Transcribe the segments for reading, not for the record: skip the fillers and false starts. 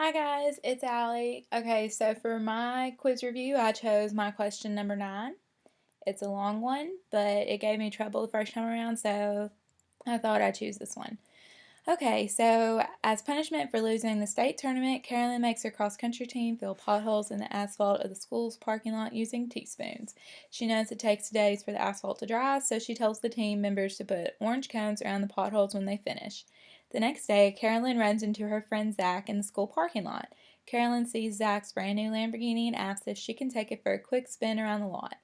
Hi guys, it's Allie. Okay, so for my quiz review, I chose my question number 9. It's a long one, but it gave me trouble the first time around, so I thought I'd choose this one. Okay, so as punishment for losing the state tournament, Carolyn makes her cross-country team fill potholes in the asphalt of the school's parking lot using teaspoons. She knows it takes days for the asphalt to dry, so she tells the team members to put orange cones around the potholes when they finish. The next day, Carolyn runs into her friend Zach in the school parking lot. Carolyn sees Zach's brand new Lamborghini and asks if she can take it for a quick spin around the lot.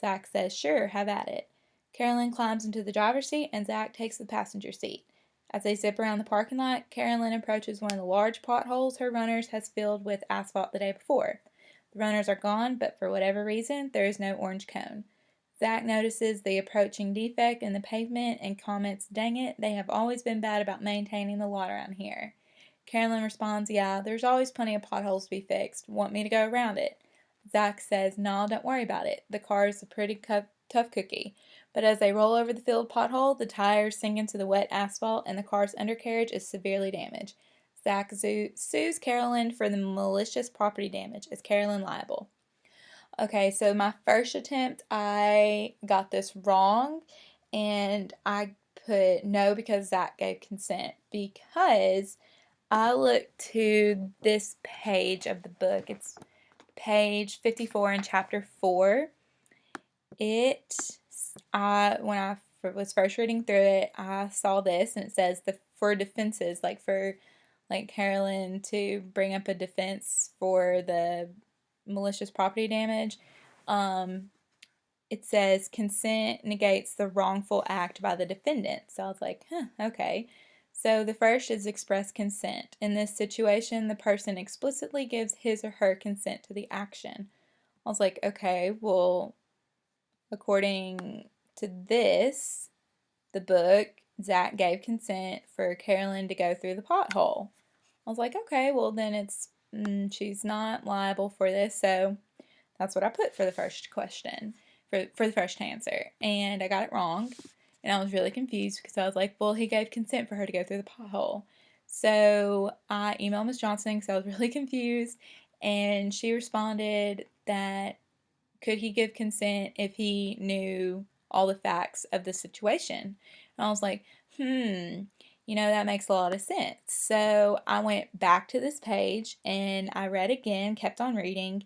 Zach says, "Sure, have at it." Carolyn climbs into the driver's seat and Zach takes the passenger seat. As they zip around the parking lot, Carolyn approaches one of the large potholes her runners has filled with asphalt the day before. The runners are gone, but for whatever reason, there is no orange cone. Zach notices the approaching defect in the pavement and comments, "Dang it, they have always been bad about maintaining the lot around here." Carolyn responds, "Yeah, there's always plenty of potholes to be fixed. Want me to go around it?" Zach says, "No, don't worry about it. The car is a pretty tough cookie." But as they roll over the filled pothole, the tires sink into the wet asphalt and the car's undercarriage is severely damaged. Zach sues Carolyn for the malicious property damage. Is Carolyn liable? Okay, so my first attempt, I got this wrong, and I put no because Zach gave consent because I looked to this page of the book. It's page 54 in chapter 4. When I was first reading through it, I saw this, and it says for defenses, like for like Carolyn to bring up a defense for the malicious property damage. Um, it says consent negates the wrongful act by the defendant. So I was like, okay. So the first is express consent. In this situation, the person explicitly gives his or her consent to the action. I was like, okay, well, according to this, the book, Zach gave consent for Carolyn to go through the pothole. I was like, okay, well then she's not liable for this, so that's what I put for the first question, for the first answer. And I got it wrong, and I was really confused because I was like, well, he gave consent for her to go through the pothole. So I emailed Miss Johnson because I was really confused, and she responded that could he give consent if he knew all the facts of the situation? And I was like, that makes a lot of sense. So I went back to this page and I read again, kept on reading,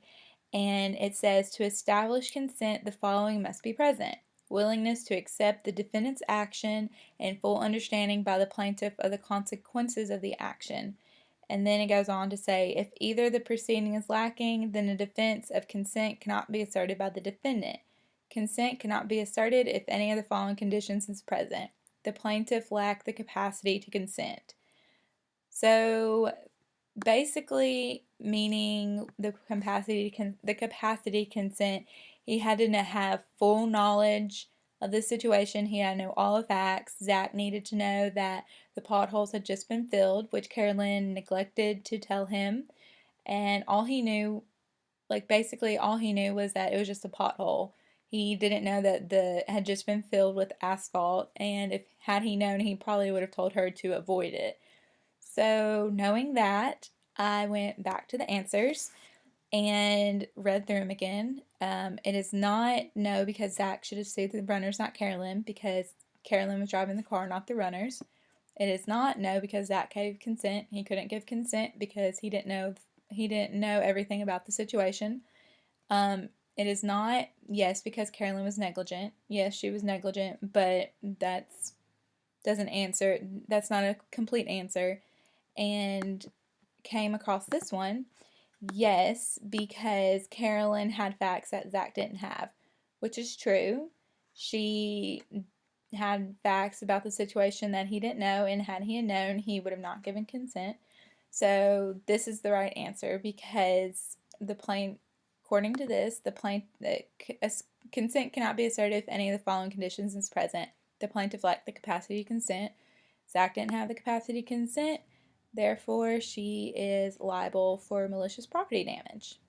and it says to establish consent, the following must be present: willingness to accept the defendant's action and full understanding by the plaintiff of the consequences of the action. And then it goes on to say, if either the proceeding is lacking, then a defense of consent cannot be asserted by the defendant. Consent cannot be asserted if any of the following conditions is present: the plaintiff lacked the capacity to consent. So basically meaning the capacity consent, he had to have full knowledge of the situation. He had to know all the facts. Zach needed to know that the potholes had just been filled, which Carolyn neglected to tell him, and all he knew, basically all he knew, was that it was just a pothole. He didn't know that the had just been filled with asphalt, and if had he known, he probably would have told her to avoid it. So, knowing that, I went back to the answers and read through them again. It is not no because Zach should have sued the runners, not Carolyn, because Carolyn was driving the car, not the runners. It is not no because Zach gave consent. He couldn't give consent because he didn't know everything about the situation. It is not yes because Carolyn was negligent. Yes, she was negligent, but that's not a complete answer. And came across this one. Yes, because Carolyn had facts that Zach didn't have, which is true. She had facts about the situation that he didn't know, and had he known, he would have not given consent. So this is the right answer because according to this, consent cannot be asserted if any of the following conditions is present: the plaintiff lacked the capacity to consent. Zach didn't have the capacity to consent. Therefore, she is liable for malicious property damage.